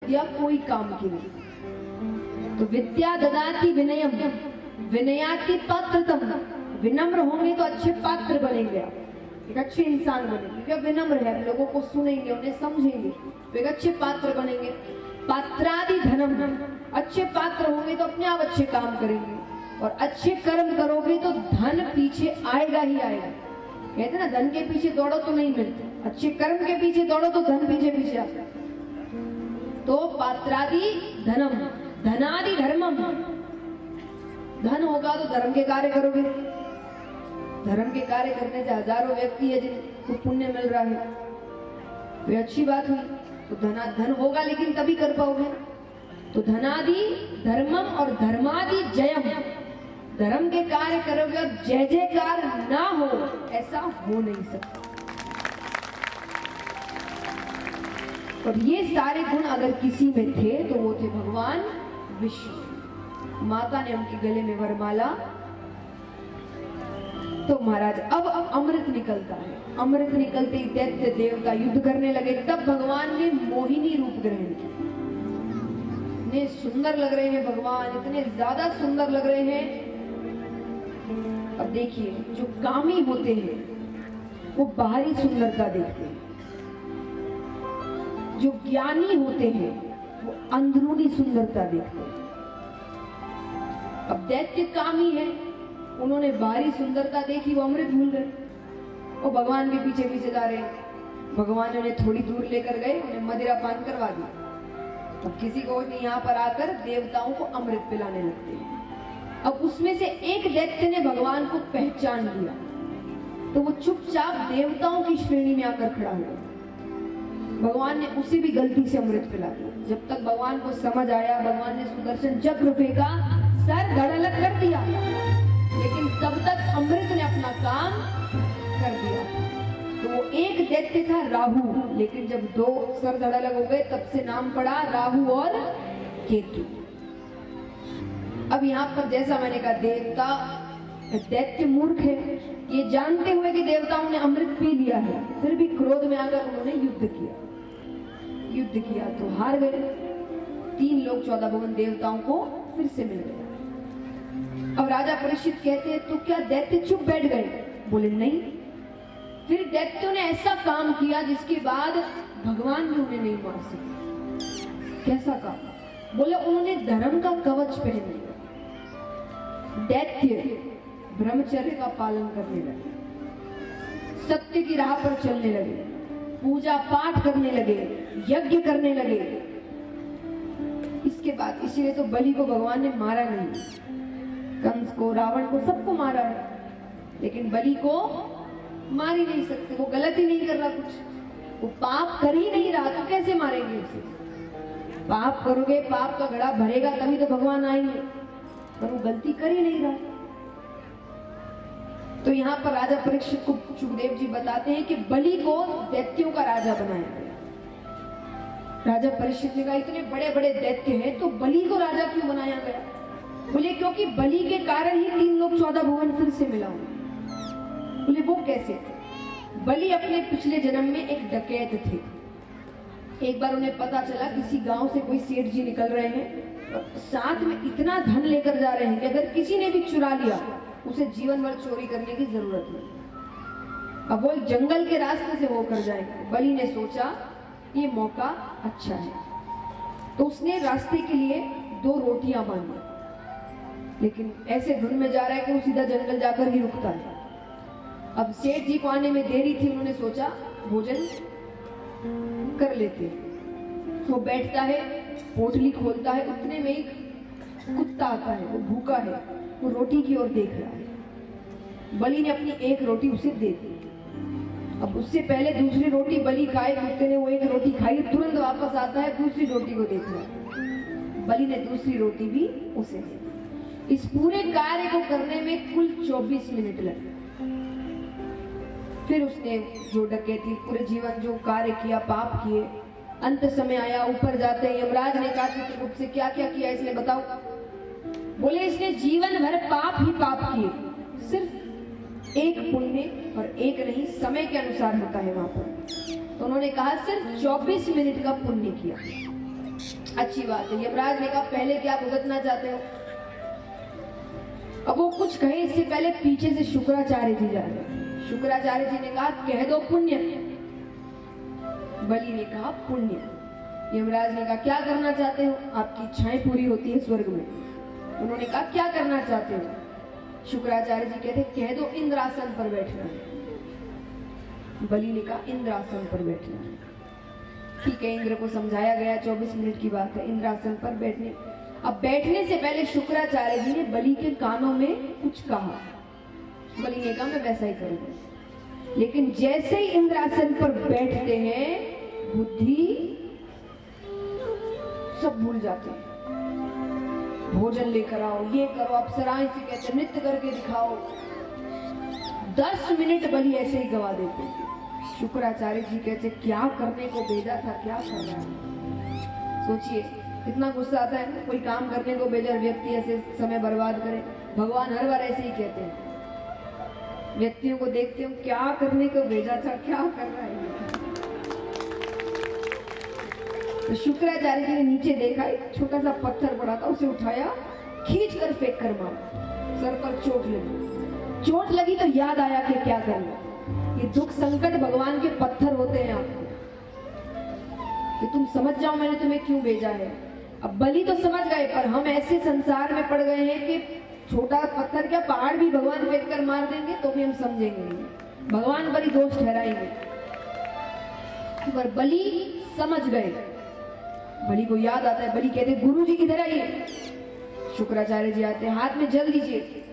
विद्या कोई काम की नहीं। तो विद्या ददाति विनयम, विनयाति पात्रतम। विनम्र होंगे तो अच्छे पात्र बनेंगे, आप एक अच्छे इंसान बनेंगे। क्या विनम्र है, लोगों को सुनेंगे, उन्हें समझेंगे, तो एक अच्छे पात्र बनेंगे। पात्रादि धनम, अच्छे पात्र होंगे तो अपने आप अच्छे काम करेंगे, और अच्छे कर्म करोगे तो धन पीछे आएगा ही आएगा। कहते ना, धन के पीछे दौड़ो तो नहीं मिलते, अच्छे कर्म के पीछे दौड़ो तो धन पीछे पीछे आता। तो पात्रादि धनम, धनादि धर्मम। धन होगा तो धर्म के कार्य करोगे। धर्म के कार्य करने से हजारों व्यक्ति है जिनको पुण्य मिल रहा है, तो अच्छी बात हुई। तो धन होगा लेकिन तभी कर पाओगे। तो धनादि धर्मम और धर्मादि जयम, धर्म के कार्य करोगे और जय जयकार ना हो, ऐसा हो नहीं सकता। और ये सारे गुण अगर किसी में थे तो वो थे भगवान विष्णु। माता ने उनके गले में वरमाला। तो महाराज अब अमृत निकलता है। अमृत निकलते ही दैत्य देवता युद्ध करने लगे। तब भगवान ने मोहिनी रूप ग्रहण किया। इतने सुंदर लग रहे हैं भगवान, इतने ज्यादा सुंदर लग रहे हैं। अब देखिए, जो कामी होते हैं वो बाहरी सुंदरता देखते हैं, जो ज्ञानी होते हैं वो अंदरूनी सुंदरता देखते हैं। अब दैत्य कामी है, उन्होंने बाहरी सुंदरता देखी, वो अमृत भूल गए, वो भगवान के पीछे पीछे जा रहे हैं। भगवान ने उन्हें थोड़ी दूर लेकर गए, उन्हें मदिरा पान करवा दिया। अब किसी को नहीं, यहाँ पर आकर देवताओं को अमृत पिलाने लगते हैं। अब उसमें से एक दैत्य ने भगवान को पहचान लिया, तो वो चुपचाप देवताओं की श्रेणी में आकर खड़ा हुआ। भगवान ने उसे भी गलती से अमृत पिला दिया। जब तक भगवान को समझ आया, भगवान ने सुदर्शन चक्र फेंका, सर धड़ल्ला कर दिया, लेकिन तब तक अमृत ने अपना काम कर दिया। तो वो एक दैत्य था राहु, लेकिन जब दो सर धड़ल्ला हो गए तब से नाम पड़ा राहु और केतु। अब यहाँ पर जैसा मैंने कहा, देवता दैत्य मूर्ख है, ये जानते हुए कि देवताओं ने अमृत पी लिया है, फिर भी क्रोध में आकर उन्होंने युद्ध किया। युद्ध किया तो हार गए। 3 लोग 14 भुवन देवताओं को फिर से मिल गए। अब राजा परीक्षित कहते हैं, तो क्या दैत्य चुप बैठ गए? बोले नहीं। फिर दैत्यों ने ऐसा काम किया जिसके बाद भगवान भी उन्हें नहीं मार सके। कैसा काम? बोले उन्होंने धर्म का कवच पहन लिया। दैत्य ब्रह्मचर्य का पालन करने लगे, सत्य की राह पर चलने लगे, पूजा पाठ करने लगे, यज्ञ करने लगे। इसके बाद इसीलिए तो बलि को भगवान ने मारा नहीं, कंस को, रावण को, सबको मारा है, लेकिन बलि को मार ही नहीं सकते। वो गलत ही नहीं कर रहा कुछ, वो पाप कर ही नहीं रहा, तो कैसे मारेंगे उसे? पाप करोगे, पाप का घड़ा भरेगा तभी तो भगवान आएंगे, पर वो गलती कर ही नहीं रहा। तो यहाँ पर राजा परीक्षित को सुखदेव जी बताते हैं कि बलि को दैत्यों का राजा बनाया गया। राजा परीक्षित ने कहा, इतने बड़े बड़े दैत्य हैं तो बलि को राजा क्यों बनाया गया? बोले क्योंकि बलि के कारण ही 3 लोग 14 भुवन फिर से मिला। बोले वो कैसे थे? बलि अपने पिछले जन्म में एक डकैत थे। एक बार उन्हें पता चला किसी गांव से कोई सेठ जी निकल रहे हैं और साथ में इतना धन लेकर जा रहे हैं कि अगर किसी ने भी चुरा लिया उसे जीवन भर चोरी करने की जरूरत नहीं। अब वो जंगल के रास्ते से होकर जाएंगे। बलि ने सोचा ये मौका अच्छा है, तो उसने रास्ते के लिए 2 रोटियां बांधी, लेकिन ऐसे धुन में जा रहा है कि वो सीधा जंगल जाकर ही रुकता है। अब सेठ जी को आने में देरी थी, उन्होंने सोचा भोजन कर लेते। वो बैठता है, पोटली खोलता है, उतने में एक कुत्ता आता है, वो भूखा है, वो रोटी की ओर देख रहा है। बलि ने अपनी एक रोटी उसे दे दी। अब उससे पहले दूसरी रोटी बलि खाए, कुत्ते ने वो एक रोटी खाई, तुरंत वापस आता है, दूसरी रोटी को देख रहा है। बलि ने दूसरी रोटी भी उसे दे दी। इस पूरे कार्य को करने में कुल 24 मिनट लगे। फिर उसने जो डकैती, पूरे जीवन जो कार्य किया, पाप किए, अंत समय आया, ऊपर जाते हैं यमराज ने कहा चित्रगुप्त से क्या क्या किया इसने बताओ। बोले इसने जीवन भर पाप ही पाप किए, सिर्फ एक पुण्य, और एक नहीं, समय के अनुसार होता है वहां पर। तो उन्होंने कहा सिर्फ 24 मिनट का पुण्य किया। अच्छी बात है। यमराज ने कहा पहले क्या भुगतना चाहते हो? अब वो कुछ कहे इससे पहले पीछे से शुक्राचार्य जी जा रहे। शुक्राचार्य जी ने कहा कह दो पुण्य। बलि ने कहा पुण्य। यमराज ने कहा क्या करना चाहते हो? आपकी इच्छाएं पूरी होती है स्वर्ग में। उन्होंने कहा क्या करना चाहते हो? शुक्राचार्य जी कहते कह दो इंद्रासन पर बैठना है। बलि ने कहा इंद्रासन पर बैठना है। ठीक है, इंद्र को समझाया गया। 24 मिनट की बात है, इंद्रासन पर बैठने। अब बैठने से पहले शुक्राचार्य जी ने बलि के कानों में कुछ कहा। बलि ने कहा मैं वैसा ही करूंगा। लेकिन जैसे ही इंद्रासन पर बैठते हैं बुद्धि सब भूल जाते हैं। भोजन लेकर आओ, ये करो, अप्सराएं से कहते नृत्य करके दिखाओ। 10 मिनट बलि ऐसे ही गवा देते हैं। शुक्राचार्य जी कहते क्या करने को भेजा था, क्या कर रहा है? सोचिए कितना गुस्सा आता है ना, कोई काम करने को भेजा, व्यक्ति ऐसे समय बर्बाद करे। भगवान हर बार ऐसे ही कहते हैं, व्यक्तियों को देखते हो क्या करने को भेजा था, क्या कर रहा है। तो शुक्राचार्य जी ने नीचे देखा, एक छोटा सा पत्थर पड़ा था, उसे उठाया, खींच कर फेंक कर मारा। सर पर चोट लगी। चोट लगी तो याद आया कि क्या करना। ये दुख संकट भगवान के पत्थर होते हैं आपको, कि तुम समझ जाओ मैंने तुम्हें क्यों भेजा है। अब बलि तो समझ गए, पर हम ऐसे संसार में पड़ गए हैं कि छोटा पत्थर क्या पहाड़ भी भगवान फेंक कर मार देंगे तो भी हम समझेंगे नहीं, भगवान बड़ी दोष ठहराएंगे। पर बलि समझ गए। बलि को याद आता है। बलि कहते गुरु जी किधर आइए। शुक्राचार्य जी आते हैं, हाथ में जल दीजिए।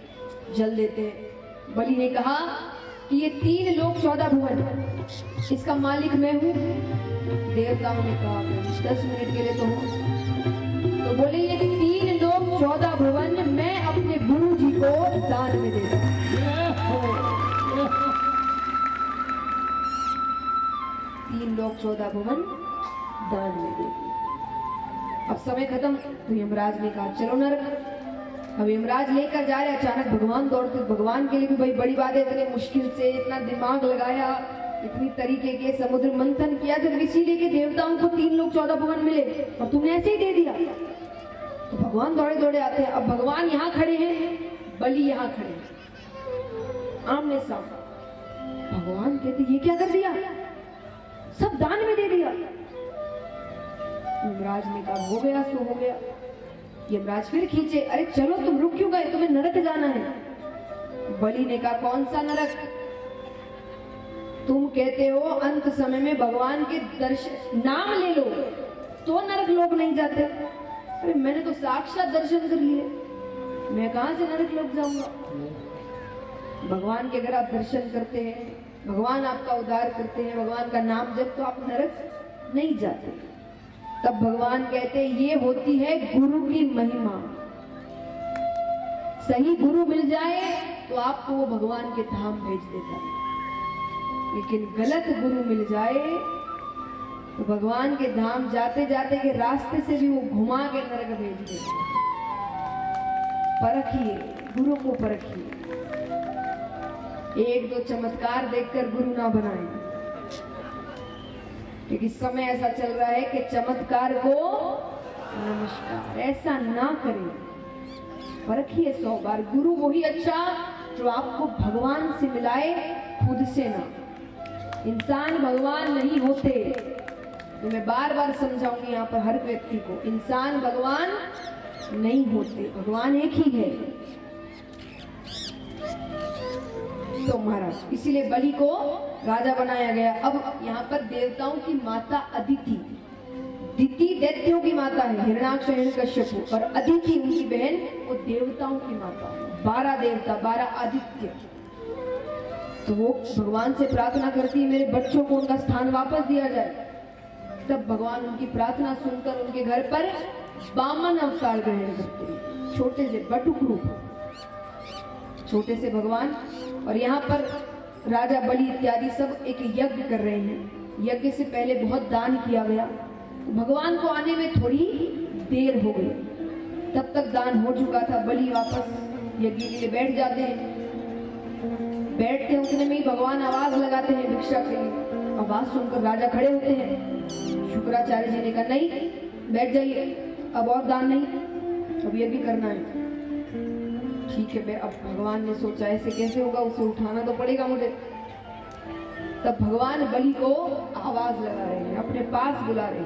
जल देते हैं। बलि ने कहा कि ये 3 लोक 14 भुवन, इसका मालिक मैं हूं। देवताओं ने कहा 10 मिनट के लिए तो हूं। तो बोले ये 3 लोक 14 भुवन मैं अपने गुरु जी को दान में दे दूं। 3 लोक 14 भुवन दान में दे दूं। अब समय खत्म। तो यमराज ने कहा चलो नरक। अब यमराज लेकर जा रहे, अचानक भगवान दौड़ते। भगवान के लिए भी भाई बड़ी बात है, इतने मुश्किल से इतना दिमाग लगाया, इतनी तरीके के समुद्र मंथन किया, जब इसीलिए के देवताओं को 3 लोक 14 भुवन मिले और तुमने ऐसे ही दे दिया। तो भगवान दौड़े दौड़े आते हैं। अब भगवान यहाँ खड़े हैं, बलि यहाँ खड़े हैं, आमने सामने। भगवान कहते ये क्या कर दिया, सब दान में दे दिया। यमराज ने कहा हो गया सो हो गया। यमराज फिर खींचे, अरे चलो तुम रुक क्यों गए, तुम्हें नरक जाना है। बलि ने कहा कौन सा नरक? तुम कहते हो अंत समय में भगवान के दर्शन, नाम ले लो तो नरक लोग नहीं जाते। अरे मैंने तो साक्षात दर्शन कर लिए, मैं कहां से नरक लोग जाऊंगा। भगवान के अगर आप दर्शन करते हैं, भगवान आपका उद्धार करते हैं, भगवान का नाम जब, तो आप नरक नहीं जाते। तब भगवान कहते ये होती है गुरु की महिमा। सही गुरु मिल जाए तो आपको वो भगवान के धाम भेज देता है, लेकिन गलत गुरु मिल जाए तो भगवान के धाम जाते जाते के रास्ते से भी वो घुमा के नरक भेज देता है। परखिए, गुरु को परखिए। 1-2 चमत्कार देखकर गुरु ना बनाए, क्योंकि समय ऐसा चल रहा है कि चमत्कार को नमस्कार, ऐसा ना करें। परखिए 100 बार। गुरु वही अच्छा जो आपको भगवान से मिलाए, खुद से ना। इंसान भगवान नहीं होते, तो मैं बार बार समझाऊंगी यहाँ पर हर व्यक्ति को, इंसान भगवान नहीं होते, भगवान एक ही है। तो महाराज इसीलिए बलि को राजा बनाया गया। अब यहाँ पर देवताओं की माता अदिति, दिति दैत्यों की माता है, हिरण्याक्ष हिरण्यकश्यप, और अदिति उनकी बहन, वो देवताओं की माता है। 12 देवता, 12 आदित्य। तो वो भगवान से प्रार्थना करती है मेरे बच्चों को उनका स्थान वापस दिया जाए। तब भगवान उनकी प्रार्थना सुनकर उनके घर पर वामन अवतार ग्रहण करते हैं, छोटे से बटुक रूप, छोटे से भगवान। और यहाँ पर राजा बलि इत्यादि सब एक यज्ञ कर रहे हैं। यज्ञ से पहले बहुत दान किया गया, भगवान को आने में थोड़ी देर हो गई, तब तक दान हो चुका था। बलि वापस यज्ञ के लिए बैठ जाते हैं। बैठते हैं उतने में ही भगवान आवाज लगाते हैं भिक्षा के लिए। आवाज सुनकर राजा खड़े होते हैं। शुक्राचार्य जी ने कहा नहीं, बैठ जाइए, अब और दान नहीं, अब यज्ञ करना है। ठीक है, मैं अब भगवान ने सोचा ऐसे कैसे होगा, उसे उठाना तो पड़ेगा मुझे। तब भगवान बलि को आवाज लगा रहे हैं, अपने पास बुला रहे हैं।